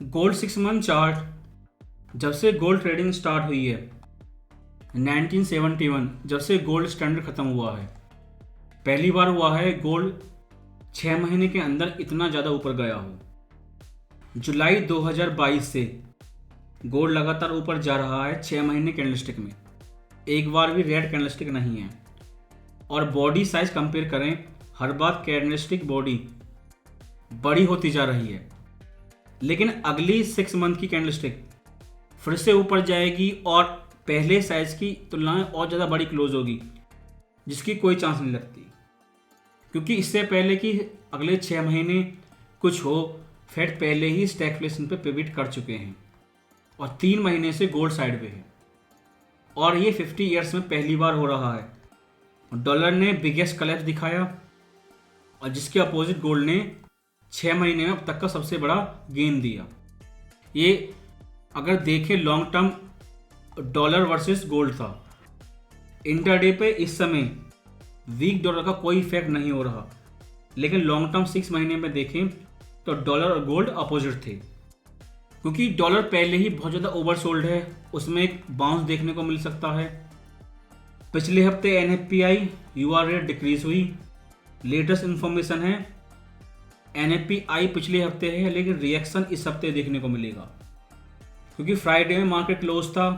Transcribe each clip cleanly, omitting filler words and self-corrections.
Gold 6 month chart जब से gold trading start हुई है 1971, जब से गोल्ड स्टैंडर्ड ख़त्म हुआ है, पहली बार हुआ है गोल्ड 6 महीने के अंदर इतना ज़्यादा ऊपर गया हो। जुलाई 2022 से गोल्ड लगातार ऊपर जा रहा है 6 महीने कैंडलस्टिक में, एक बार भी रेड कैंडलस्टिक नहीं है। और बॉडी साइज कंपेयर करें, हर बार कैंडलस्टिक बॉडी बड़ी होती जा रही है, लेकिन अगली 6 मंथ की कैंडलस्टिक फिर से ऊपर जाएगी और पहले साइज की तुलना में और ज़्यादा बड़ी क्लोज होगी, जिसकी कोई चांस नहीं लगती। क्योंकि इससे पहले कि अगले 6 महीने कुछ हो, फेड पहले ही स्टैगफ्लेशन पे पिवट कर चुके हैं और 3 महीने से गोल्ड साइड पे है। और ये 50 ईयर्स में पहली बार हो रहा है। डॉलर ने बिगेस्ट कलेप्स दिखाया और जिसके अपोजिट गोल्ड ने 6 महीने में अब तक का सबसे बड़ा गेन दिया। ये अगर देखें long term dollar versus gold था, इंटरडे पे इस समय वीक डॉलर का कोई इफेक्ट नहीं हो रहा, लेकिन लॉन्ग टर्म 6 महीने में देखें तो डॉलर और गोल्ड अपोजिट थे। क्योंकि डॉलर पहले ही बहुत ज़्यादा ओवरसोल्ड है, उसमें एक बाउंस देखने को मिल सकता है। पिछले हफ्ते NFPI UR रेट डिक्रीज हुई, लेटेस्ट इन्फॉर्मेशन है NFPI पिछले हफ्ते है, लेकिन रिएक्शन इस हफ्ते देखने को मिलेगा। क्योंकि फ्राइडे में मार्केट क्लोज था,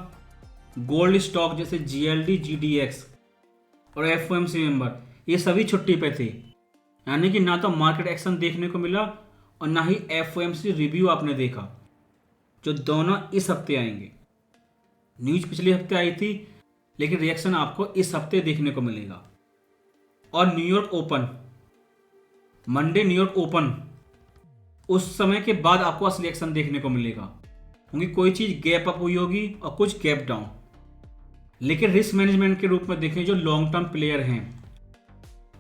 गोल्ड स्टॉक जैसे GLD, GDX और FOMC मेंबर ये सभी छुट्टी पे थे, यानी कि ना तो मार्केट एक्शन देखने को मिला और ना ही FOMC रिव्यू आपने देखा, जो दोनों इस हफ्ते आएंगे। न्यूज पिछले हफ्ते आई थी, लेकिन रिएक्शन आपको इस हफ्ते देखने को मिलेगा। और New York open, Monday New York open, उस समय के बाद आपको असली एक्शन देखने को मिलेगा, क्योंकि कोई चीज़ गैप अप हुई होगी और कुछ गैप डाउन। लेकिन रिस्क मैनेजमेंट के रूप में देखें, जो लॉन्ग टर्म प्लेयर हैं,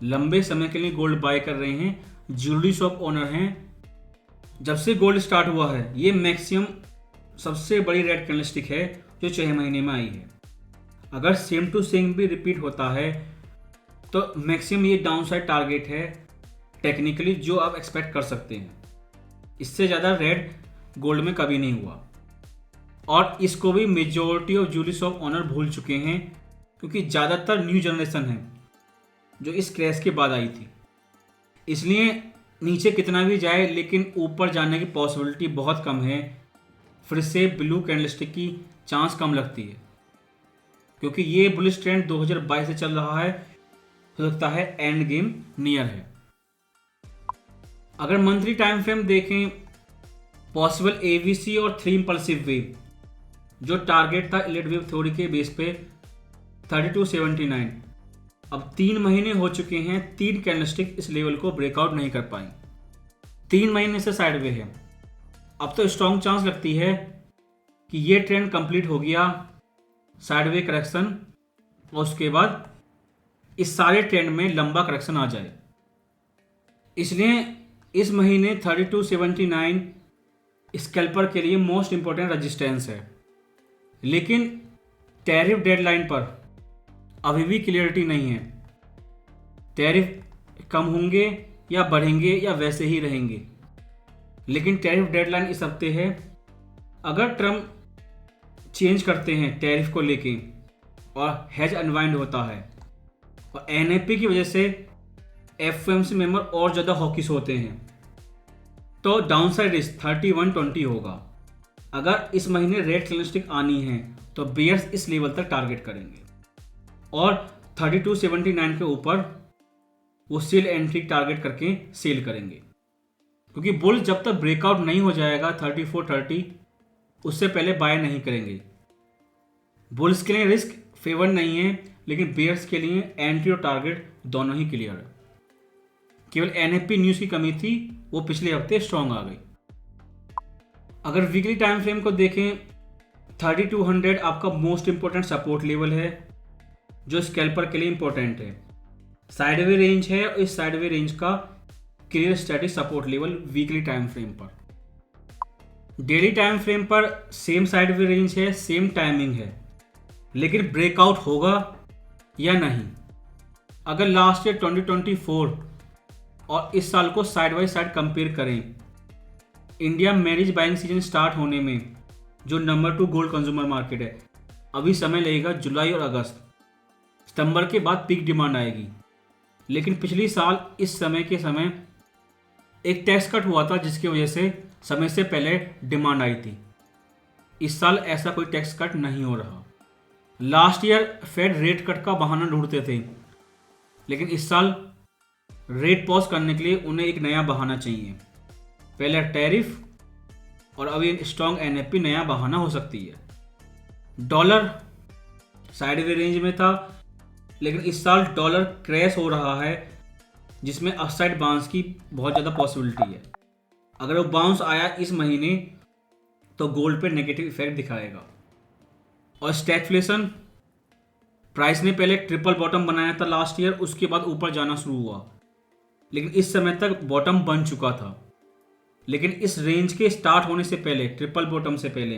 लंबे समय के लिए गोल्ड बाय कर रहे हैं, ज्वेलरी शॉप ओनर हैं, जब से गोल्ड स्टार्ट हुआ है ये मैक्सिमम सबसे बड़ी रेड कैंडलस्टिक है जो 6 महीने में आई है। अगर सेम टू सेम भी रिपीट होता है तो मैक्सिमम ये डाउन साइड टारगेट है टेक्निकली, जो आप एक्सपेक्ट कर सकते हैं। इससे ज़्यादा रेड गोल्ड में कभी नहीं हुआ और इसको भी majority of jewellery shop owner भूल चुके हैं, क्योंकि ज़्यादातर न्यू जनरेशन है जो इस क्रैश के बाद आई थी। इसलिए नीचे कितना भी जाए, लेकिन ऊपर जाने की पॉसिबिलिटी बहुत कम है। फिर से ब्लू कैंडलस्टिक की चांस कम लगती है, क्योंकि ये बुलिश ट्रेंड 2022 से चल रहा है, हो सकता है एंड गेम नियर है। अगर मंथली टाइम फ्रेम देखें, पॉसिबल ABC और 3 इम्पल्सिव वेव, जो टारगेट था इलेट वेव थ्योरी के बेस पे 3279, अब 3 महीने हो चुके हैं, 3 कैंडलस्टिक इस लेवल को ब्रेकआउट नहीं कर पाई, 3 महीने से साइडवे है। अब तो स्ट्रॉन्ग चांस लगती है कि ये ट्रेंड कंप्लीट हो गया, साइडवे करेक्शन, और उसके बाद इस सारे ट्रेंड में लंबा करेक्शन आ जाए। इसलिए इस महीने 3279 स्कैल्पर के लिए मोस्ट इंपॉर्टेंट रेजिस्टेंस है। लेकिन टैरिफ डेडलाइन पर अभी भी क्लियरिटी नहीं है, टैरिफ कम होंगे या बढ़ेंगे या वैसे ही रहेंगे। लेकिन टैरिफ डेडलाइन इस हफ्ते है। अगर ट्रम्प चेंज करते हैं टैरिफ को लेके और हेज अनवाइंड होता है और NFP की वजह से FOMC मेंबर और ज़्यादा हॉकिश होते हैं, तो डाउनसाइड रिस्क 3120 होगा। अगर इस महीने रेड कैंडलस्टिक आनी है तो बेयर्स इस लेवल तक टारगेट करेंगे और 3279 के ऊपर वो सेल एंट्री टारगेट करके सेल करेंगे, क्योंकि बुल जब तक ब्रेकआउट नहीं हो जाएगा 3430 उससे पहले बाय नहीं करेंगे। बुल्स के लिए रिस्क फेवर नहीं है, लेकिन बेयर्स के लिए एंट्री और टारगेट दोनों ही क्लियर है। केवल NFP न्यूज़ की कमी थी, वो पिछले हफ्ते स्ट्रॉन्ग आ गई। अगर वीकली टाइम फ्रेम को देखें, 3200 आपका मोस्ट इंपॉर्टेंट सपोर्ट लेवल है, जो स्कैल्पर के लिए इंपॉर्टेंट है। साइडवे रेंज है और इस साइडवे रेंज का clear static support level weekly time frame पर। डेली टाइम फ्रेम पर सेम साइडवे रेंज है, सेम टाइमिंग है, लेकिन ब्रेकआउट होगा या नहीं। अगर लास्ट ईयर 2024 और इस साल को साइड बाई साइड कंपेयर करें, India marriage buying season start होने में जो नंबर 2 गोल्ड कंज्यूमर मार्केट है, अभी समय लगेगा जुलाई और अगस्त। सितंबर के बाद पीक डिमांड आएगी। लेकिन पिछली साल इस समय के समय एक टैक्स कट हुआ था जिसकी वजह से समय से पहले डिमांड आई थी। इस साल ऐसा कोई टैक्स कट नहीं हो रहा। Last year Fed rate cut का बहाना ढूंढते थे, लेकिन इस साल रेट पॉज करने के लिए उन्हें एक नया बहाना चाहिए। पहले टैरिफ और अभी स्ट्रॉन्ग एनएफपी नया बहाना हो सकती है। डॉलर साइडवे रेंज में था, लेकिन इस साल डॉलर क्रैश हो रहा है जिसमें अपसाइड बाउंस की बहुत ज़्यादा पॉसिबिलिटी है। अगर वो बाउंस आया इस महीने तो गोल्ड पे नेगेटिव इफेक्ट दिखाएगा। और स्टैगफ्लेशन, प्राइस ने पहले ट्रिपल बॉटम बनाया था लास्ट ईयर, उसके बाद ऊपर जाना शुरू हुआ, लेकिन इस समय तक बॉटम बन चुका था। लेकिन इस रेंज के स्टार्ट होने से पहले, ट्रिपल बॉटम से पहले,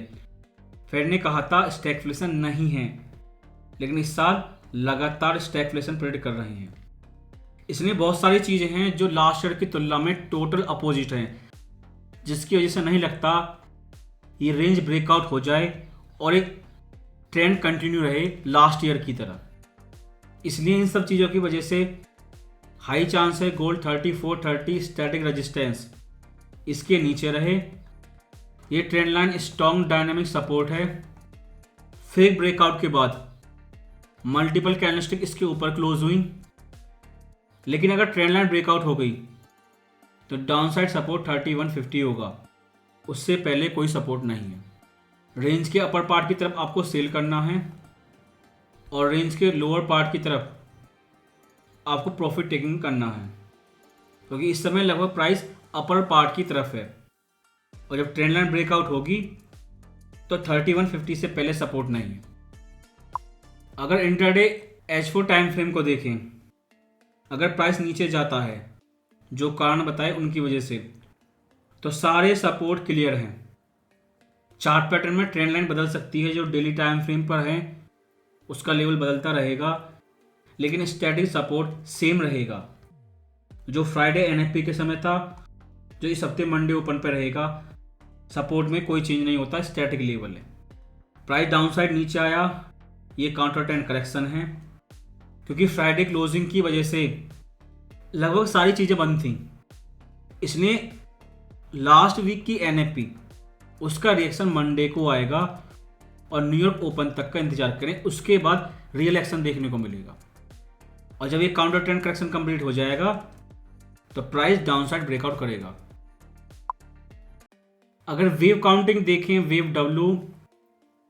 फेड ने कहा था स्टैगफ्लेशन नहीं है, लेकिन इस साल लगातार स्टैगफ्लेशन प्रेडिक्ट कर रहे हैं। इसलिए बहुत सारी चीज़ें हैं जो लास्ट ईयर की तुलना में टोटल अपोजिट हैं, जिसकी वजह से नहीं लगता ये रेंज ब्रेकआउट हो जाए और एक ट्रेंड कंटिन्यू रहे लास्ट ईयर की तरह। इसलिए इन सब चीज़ों की वजह से हाई चांस है गोल्ड 3430 स्टैटिक रेजिस्टेंस इसके नीचे रहे। ये trend line strong dynamic support है। फेक ब्रेकआउट के बाद मल्टीपल कैंडलस्टिक इसके ऊपर क्लोज हुई, लेकिन अगर ट्रेंड लाइन ब्रेकआउट हो गई तो डाउनसाइड सपोर्ट 3150 होगा, उससे पहले कोई सपोर्ट नहीं है। रेंज के अपर पार्ट की तरफ आपको सेल करना है और रेंज के लोअर पार्ट की तरफ आपको प्रॉफिट टेकिंग करना है, क्योंकि इस समय लगभग प्राइस अपर पार्ट की तरफ है और जब ट्रेंड लाइन ब्रेकआउट होगी तो 3150 से पहले सपोर्ट नहीं है। अगर इंट्राडे H4 टाइम फ्रेम को देखें, अगर प्राइस नीचे जाता है जो कारण बताए उनकी वजह से, तो सारे सपोर्ट क्लियर हैं। चार्ट पैटर्न में ट्रेंड लाइन बदल सकती है, जो डेली टाइम फ्रेम पर है उसका लेवल बदलता रहेगा, लेकिन स्टैटिक सपोर्ट सेम रहेगा। जो फ्राइडे एनएफपी के समय था, जो इस हफ्ते मंडे ओपन पर रहेगा, सपोर्ट में कोई चेंज नहीं होता, स्टैटिक लेवल है। प्राइस डाउनसाइड नीचे आया, ये काउंटर ट्रेंड करेक्शन है, क्योंकि फ्राइडे क्लोजिंग की वजह से लगभग सारी चीज़ें बंद थी। इसलिए लास्ट वीक की एनएफपी उसका रिएक्शन मंडे को आएगा और न्यूयॉर्क ओपन तक का इंतजार करें, उसके बाद रियल एक्शन देखने को मिलेगा। और जब ये काउंटर ट्रेंड करेक्शन कंप्लीट हो जाएगा तो प्राइस डाउनसाइड ब्रेकआउट करेगा। अगर वेव काउंटिंग देखें, wave W,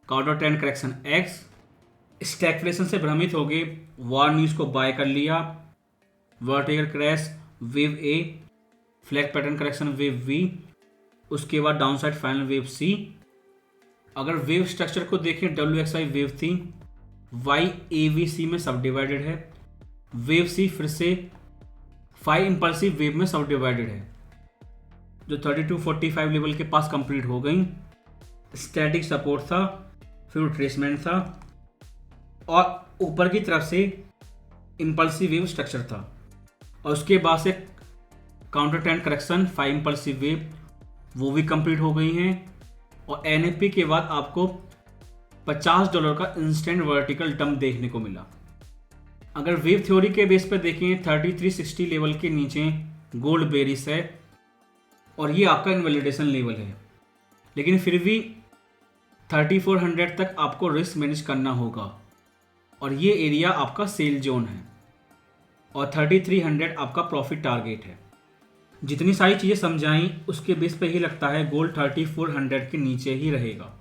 counter trend correction x, stagflation से भ्रमित हो गए, वॉर न्यूज़ को बाय कर लिया, vertical crash wave A, flag pattern correction wave B, उसके बाद डाउनसाइड फाइनल वेव सी। अगर वेव स्ट्रक्चर को देखें, WXY वेव थी, Y AVC में सब डिवाइडेड है, वेव सी फिर से 5 इंपल्सिव वेव में सब डिवाइडेड है, जो 3245 लेवल के पास कंप्लीट हो गई। स्टैटिक सपोर्ट था, फिर रिट्रेसमेंट था और ऊपर की तरफ से इंपल्सिव वेव स्ट्रक्चर था, और उसके बाद से counter trend correction 5 impulsive wave वो भी कंप्लीट हो गई हैं। और एनएफपी के बाद आपको $50 का इंस्टेंट वर्टिकल डंप देखने को मिला। अगर वेव थ्योरी के बेस पर देखें, 3360 लेवल के नीचे गोल्ड बेरिश है और ये आपका इनवैलिडेशन लेवल है, लेकिन फिर भी 3400 तक आपको रिस्क मैनेज करना होगा और ये एरिया आपका सेल जोन है और 3300 आपका प्रॉफिट टारगेट है। जितनी सारी चीज़ें समझाई उसके बेस पे ही लगता है गोल्ड 3400 के नीचे ही रहेगा,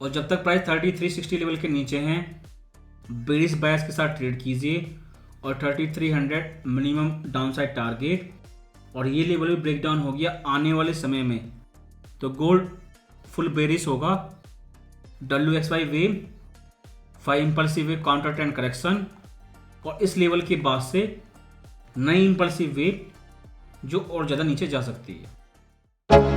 और जब तक प्राइस 3360 लेवल के नीचे हैं बेरिश बायस के साथ ट्रेड कीजिए और 3300 मिनिमम डाउनसाइड टारगेट, और ये लेवल भी ब्रेक डाउन हो गया आने वाले समय में तो गोल्ड फुल बेरिश होगा। WXY wave, 5 impulsive wave counter trend correction और इस लेवल के बाद से नई इंपल्सिव वेव जो और ज़्यादा नीचे जा सकती है।